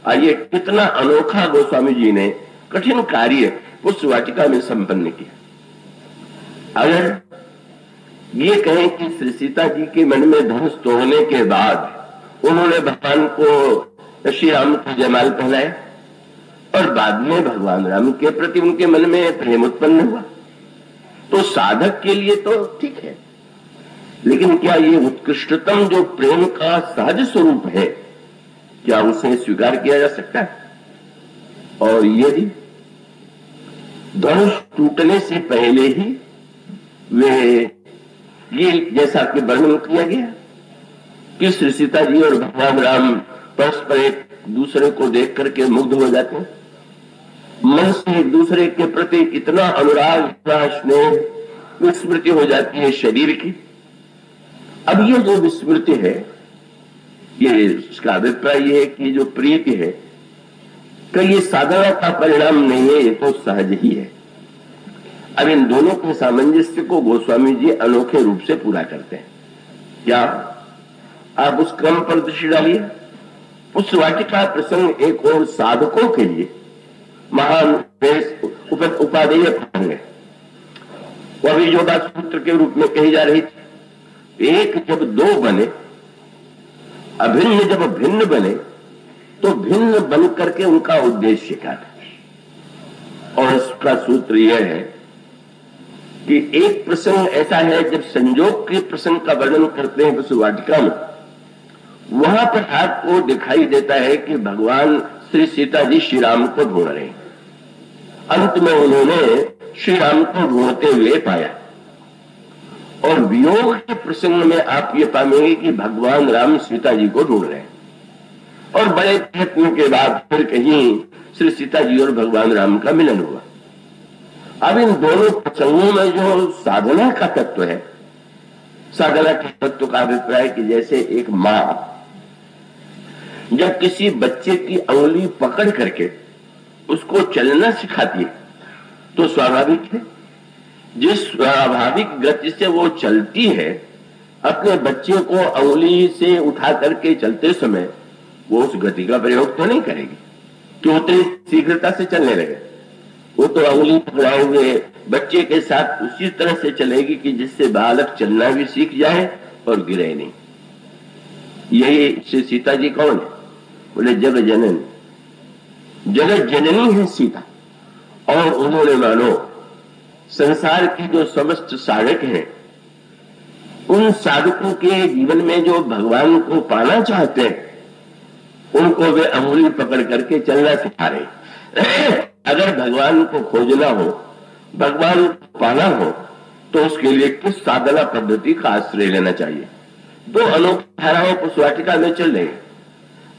ये कितना अनोखा गोस्वामी जी ने कठिन कार्य उस वाटिका में संपन्न किया। अगर ये कहें कि श्री सीता जी के मन में धनुष तोड़ने के बाद उन्होंने भगवान को, श्री राम को जयमाल पहनाया और बाद में भगवान राम के प्रति उनके मन में प्रेम उत्पन्न हुआ, तो साधक के लिए तो ठीक है, लेकिन क्या ये उत्कृष्टतम जो प्रेम का सहज स्वरूप है, क्या उसे स्वीकार किया जा सकता है? और यदि धनुष टूटने से पहले ही वे ये जैसा कि वर्णन किया गया कि श्री सीता जी और भगवान राम परस्पर एक दूसरे को देख करके मुग्ध हो जाते हैं, मन से एक दूसरे के प्रति इतना अनुराग, इतना स्नेह, विस्मृति हो जाती है शरीर की। अब ये जो विस्मृति है, ये इसका अभिप्राय ये है कि जो प्रीति है कि ये साधना का परिणाम नहीं है, ये तो सहज ही है। अब इन दोनों के सामंजस्य को गोस्वामी जी अनोखे रूप से पूरा करते हैं। क्या आप उस क्रम पर दृष्टि डालिए। उस वाटिका प्रसंग एक और साधकों के लिए महान उपादेय प्रसंग है। वह भी जो बात सूत्र के रूप में कही जा रही थी, एक जब दो बने, अभिन्न जब भिन्न बने, तो भिन्न बन करके उनका उद्देश्य क्या था। और इसका सूत्र यह है कि एक प्रसंग ऐसा है, जब संयोग के प्रसंग का वर्णन करते हैं उस वाटिका में, वहां पर आपको दिखाई देता है कि भगवान श्री सीता जी श्री राम को ढूंढ रहे हैं। अंत में उन्होंने श्री राम को ढूंढते हुए पाया। और वियोग के प्रसंग में आप ये पाएंगे कि भगवान राम सीता जी को ढूंढ रहे हैं, और बड़े प्रयत्न के बाद फिर कहीं श्री सीता जी और भगवान राम का मिलन हुआ। अब इन दोनों प्रसंगों में जो साधना का तत्व है, साधना के तत्व का अभिप्राय कि जैसे एक मां जब किसी बच्चे की अंगुली पकड़ करके उसको चलना सिखाती है, तो स्वाभाविक है जिस स्वाभाविक गति से वो चलती है, अपने बच्चे को अंगुली से उठा करके चलते समय वो उस गति का प्रयोग तो नहीं करेगी कि उतनी शीघ्रता से चलने लगे। वो तो अंगुली पकड़ाए हुए बच्चे के साथ उसी तरह से चलेगी कि जिससे बालक चलना भी सीख जाए और गिरे नहीं। यही श्री सीता जी कौन है? बोले जगत जननी। जगत जननी है सीता, और उन्होंने मानो संसार की जो समस्त साधक हैं, उन साधकों के जीवन में जो भगवान को पाना चाहते हैं, उनको वे अंगुली पकड़ करके चलना सिखा रहे। अगर भगवान को खोजना हो, भगवान को पाना हो, तो उसके लिए किस साधना पद्धति का आश्रय लेना चाहिए? दो अनोखी धाराएं उस वाटिका में चल रही,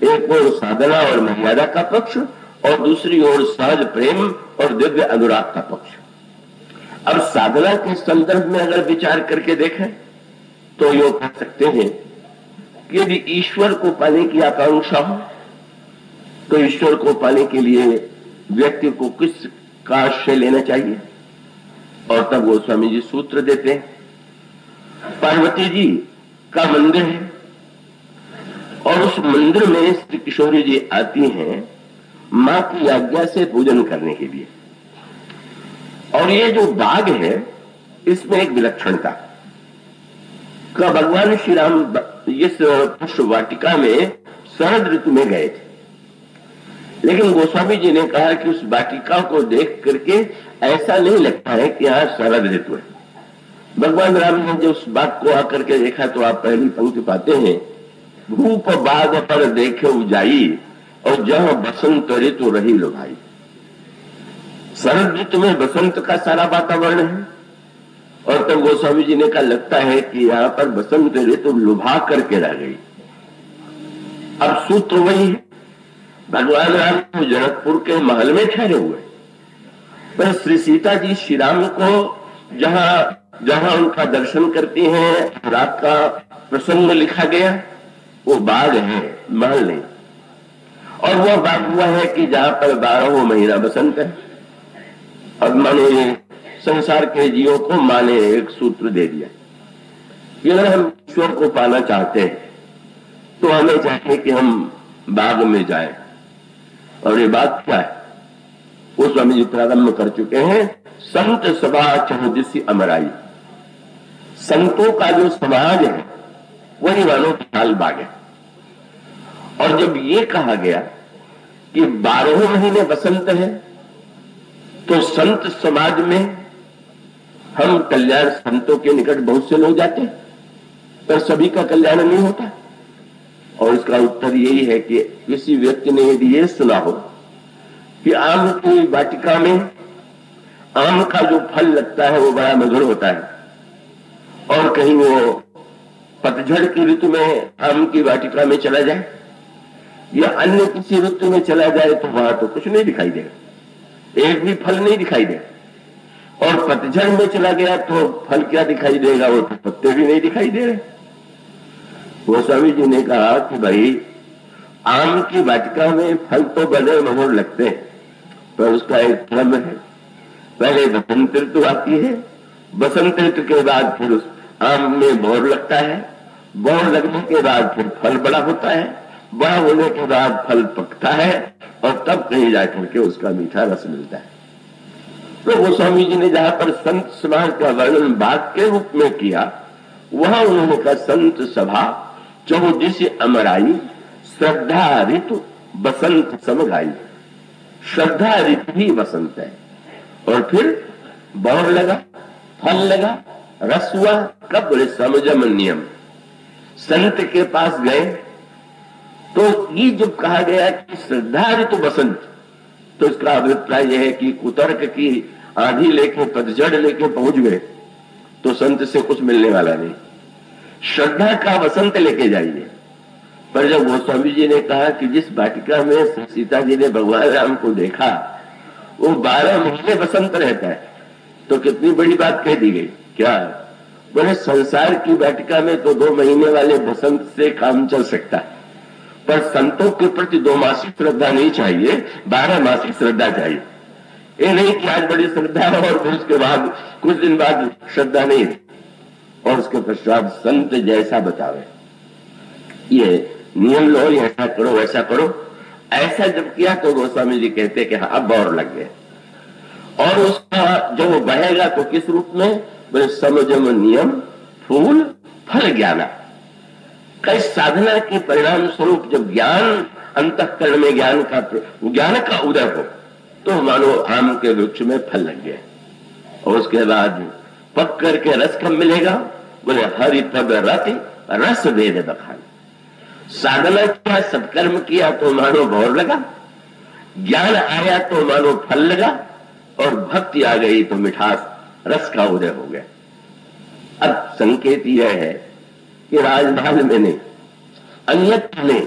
एक ओर साधना और मर्यादा का पक्ष, और दूसरी ओर सहज प्रेम और दिव्य अनुराग का पक्ष। अब साधना के संदर्भ में अगर विचार करके देखें तो यो कह सकते हैं कि यदि ईश्वर को पाने की आकांक्षा हो, तो ईश्वर को पाने के लिए व्यक्ति को किस का आश्रय लेना चाहिए? और तब गोस्वामी जी सूत्र देते हैं, पार्वती जी का मंदिर है और उस मंदिर में श्री किशोरी जी आती हैं मां की आज्ञा से पूजन करने के लिए। और ये जो बाग है, इसमें एक विलक्षणता का, भगवान श्री राम इस पुष्प वाटिका में शरद ऋतु में गए थे, लेकिन गोस्वामी जी ने कहा कि उस वाटिका को देख करके ऐसा नहीं लगता है कि यहाँ शरद ऋतु है। भगवान राम ने जब उस बाग को आकर के देखा, तो आप पहली पंक्ति पाते हैं, धूप बाग पर देखे उजाई और जहां बसंत ऋतु रही लो भाई। शरद ऋतु में बसंत का सारा वातावरण है, और तब गोस्वामी जी ने कहा लगता है कि यहाँ पर बसंत ऋतु लुभा करके रह गई। अब सूत्र वही है, भगवान राम तो जनकपुर के महल में ठहरे हुए, पर श्री सीता जी श्री राम को जहां जहां उनका दर्शन करती हैं, रात का प्रसंग लिखा गया, वो बाग है, महल नहीं। और वह बाग हुआ है कि जहां पर 12वां महीना बसंत है। और माने संसार के जीवों को माने एक सूत्र दे दिया कि अगर हम ईश्वर को पाना चाहते हैं, तो हमें चाहिए कि हम बाग में जाएं, और ये बात क्या है वो स्वामी जी प्रारंभ कर चुके हैं। संत सभा चहुदिसी अमराई, संतों का जो समाज है वही मानो विशाल बाग है। और जब ये कहा गया कि 12 महीने बसंत है तो संत समाज में हम कल्याण, संतों के निकट बहुत से लोग जाते हैं पर सभी का कल्याण नहीं होता। और इसका उत्तर यही है कि किसी व्यक्ति ने यदि ये सुना हो कि आम की वाटिका में आम का जो फल लगता है वो बड़ा मधुर होता है, और कहीं वो पतझड़ की ऋतु में आम की वाटिका में चला जाए या अन्य किसी ऋतु में चला जाए तो वहां तो कुछ नहीं दिखाई देगा, एक भी फल नहीं दिखाई देगा। और पतझड़ में चला गया तो फल क्या दिखाई देगा, वो तो पत्ते भी नहीं दिखाई दे रहे। वो स्वामी जी ने कहा कि भाई आम की वाटिका में फल तो बड़े मधुर लगते हैं पर उसका एक क्रम है। पहले बसंत ऋतु आती है, बसंत ऋतु के बाद फिर उस आम में बौर लगता है, बौर लगने के बाद फिर फल बड़ा होता है, बड़ा होने के बाद फल पकता है और तब कहीं जाकर के उसका मीठा रस मिलता है। तो गोस्वामी जी ने जहां पर संत समाज का वर्णन बाग के रूप में किया, वहां उन्होंने कहा संत सभा चहुदिसी अमराई, श्रद्धा ऋतु बसंत समगाई। श्रद्धा ऋतु ही बसंत है और फिर बौर लगा, फल लगा, रस हुआ। कब बोले समझम नियम। संत के पास गए तो ये जब कहा गया कि श्रद्धा ऋतु बसंत, तो इसका अभिप्राय यह है कि कुतर्क की आंधी लेके पतझड़ लेके पहुंच गए तो संत से कुछ मिलने वाला नहीं। श्रद्धा का बसंत लेके जाइए। पर जब गोस्वामी जी ने कहा कि जिस वाटिका में सीता जी ने भगवान राम को देखा वो 12 महीने बसंत रहता है, तो कितनी बड़ी बात कह दी गई। क्या बोले संसार की वाटिका में तो 2 महीने वाले बसंत से काम चल सकता है, पर संतों के प्रति 2 मासिक श्रद्धा नहीं चाहिए, 12 मासिक श्रद्धा चाहिए। ये नहीं कि आज बड़ी श्रद्धा है और फिर उसके बाद कुछ दिन बाद श्रद्धा नहीं है और उसके पश्चात संत जैसा बतावे, ये नियम लो, ऐसा करो वैसा करो। ऐसा जब किया तो गोस्वामी जी कहते कि हाँ अब बौर लग गए। और उसका जो बहेगा तो किस रूप में, बोले समझम नियम फूल फल ज्ञाना। कई साधना के परिणाम स्वरूप जब ज्ञान अंतःकरण में ज्ञान का उदय हो तो मानो आम के वृक्ष में फल लग गया। और उसके बाद पक करके रस कब मिलेगा, बोले हरि पद रति रस वेद बखान। साधना किया, सत्कर्म किया तो मानो भौर लगा, ज्ञान आया तो मानो फल लगा, और भक्ति आ गई तो मिठास रस का उदय हो गया। अब संकेत यह है कि राजमहल में नहीं, अन्यत्र नहीं,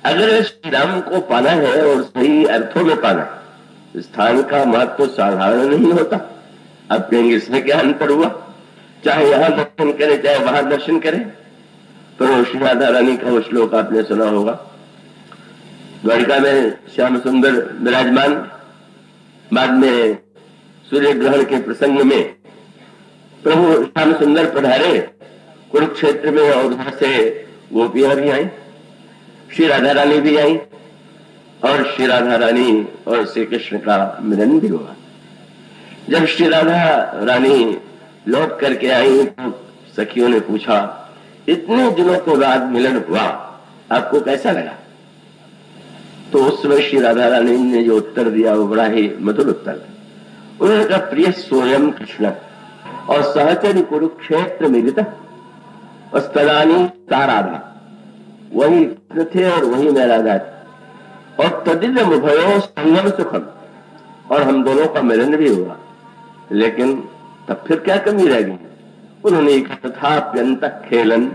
अगर श्री राम को पाना है और सही अर्थों में पाना है, स्थान का महत्व तो साधारण नहीं होता। अब कहेंगे इसमें क्या अंतर हुआ, चाहे यहां दर्शन करें चाहे वहां दर्शन करें। तो श्री राधा रानी का वो श्लोक आपने सुना होगा, द्वारिका में श्याम सुंदर विराजमान, बाद में सूर्य ग्रहण के प्रसंग में प्रभु श्याम सुंदर पधारे कुरुक्षेत्र में और उधर से गोपियां भी आई, श्री राधा रानी भी आई और श्री राधा रानी और श्री कृष्ण का मिलन भी हुआ। जब श्री राधा रानी लौट करके आई तो सखियों ने पूछा इतने दिनों के बाद मिलन हुआ, आपको कैसा लगा? तो उस समय श्री राधा रानी ने जो उत्तर दिया वो बड़ा ही मधुर उत्तर था। उन्होंने कहा प्रिय सोयम कृष्ण और सहचरी कुरुक्षेत्र मिलित तदानी सा राधा, वही कृष्ण थे और वही मैं राधा थी, और तदिव्य मुभयो संगम सुखम, और हम दोनों का मिलन भी हुआ। लेकिन तब फिर क्या कमी रह गई? उन्होंने तथाप्यंत खेलन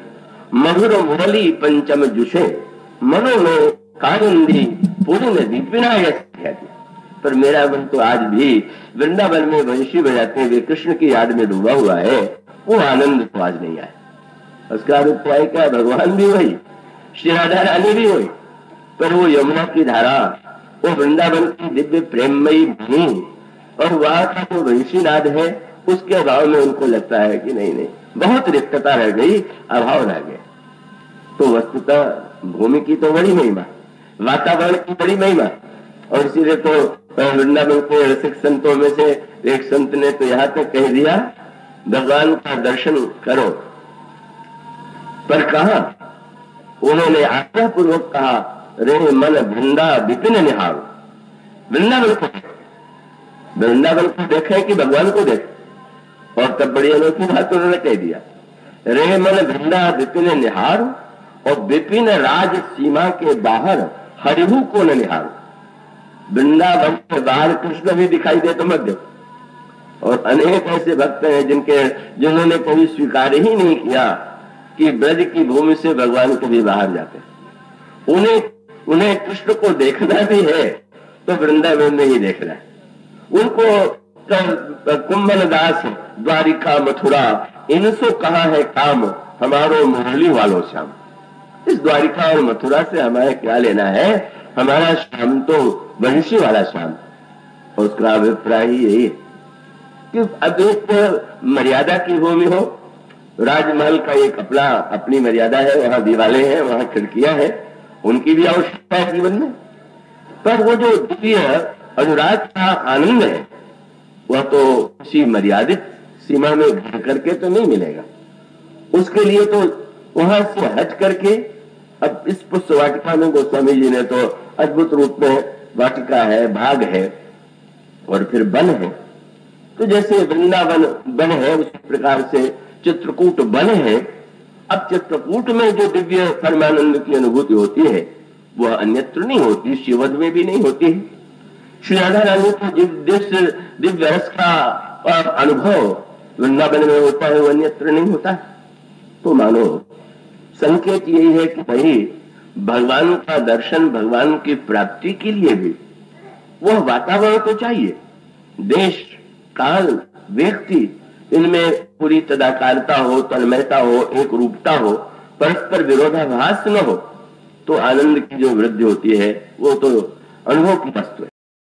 मधुर मुरली पंचम जुषे मनो में कानंदी पूरी नदी विनायक। पर मेरा मन तो आज भी वृंदावन में वंशी बजाते हुए कृष्ण की याद में डूबा हुआ है, वो आनंद तो आज नहीं आया। उसका अभिप्राय क्या, भगवान भी वही, श्री राधा रानी भी वही, पर वो यमुना की धारा, वो वृंदावन की दिव्य प्रेममयी भूमि और वहां का जो वंशी नाद है उसके अभाव में उनको लगता है कि नहीं नहीं बहुत रिक्तता रह गई, अभाव रह गया। तो वस्तुतः भूमि की तो बड़ी महिमा, वातावरण की बड़ी महिमा, और इसीलिए तो वृंदावन के रसिक संतों में से एक संत ने तो यहाँ तक कह दिया, भगवान का दर्शन करो, पर कहा उन्होंने आग्रह पूर्वक कहा, रे मन वृंदा विपिन निहारो, वृंदावन को वृंदावन को देखे कि भगवान को देखे। और तब बड़ी अनोखी बात उन्होंने कह दिया, रे मन वृंदा विपिन निहारो, और विपिन राज सीमा के बाहर हरिहु को न निहारो। वृंदावन के बाहर कृष्ण भी दिखाई दे तो मत देखो। और अनेक ऐसे भक्त हैं जिन्होंने कभी स्वीकार ही नहीं किया कि ब्रज की भूमि से भगवान कभी बाहर जाते। उन्हें कृष्ण को देखना भी है तो वृंदावन में ही देखना है। उनको कुंभन दास द्वारिका मथुरा इनसो कहा है काम, हमारो मुरली वालों श्याम। इस द्वारिका और मथुरा से हमारा क्या लेना है, हमारा श्याम तो वंशी वाला श्याम। और उसका अभिप्राय ही यही है कि अब एक मर्यादा की भूमि हो, राजमहल का एक अपनी मर्यादा है, वहां दीवारें हैं, वहां खिड़कियां हैं, उनकी भी आवश्यकता है जीवन में, पर वो जो दिव्य अनुराग का आनंद है वह तो किसी मर्यादित सीमा में घिर करके तो नहीं मिलेगा। उसके लिए तो वहां से हट करके अब इस पुष्प वाटिका में गोस्वामी जी ने तो अद्भुत रूप में वाटिका है, भाग है और फिर वन है। तो जैसे वृंदावन वन है उस प्रकार से चित्रकूट वन है। अब चित्रकूट में जो दिव्य परमानंद की अनुभूति होती है वह अन्यत्र नहीं होती, शिवद में भी नहीं होती है। श्री राधा रानी को दिव्य रस का अनुभव वृंदावन में होता है, वो अन्यत्र नहीं होता। तो मानो संकेत यही है कि भाई भगवान का दर्शन, भगवान की प्राप्ति के लिए भी वह वातावरण तो चाहिए। देश, काल, व्यक्ति, इनमें पूरी तदाकारता हो, तन्मयता हो, एक रूपता हो, परस्पर विरोधाभास न हो, तो आनंद की जो वृद्धि होती है वो तो अनुभव की वस्तु है।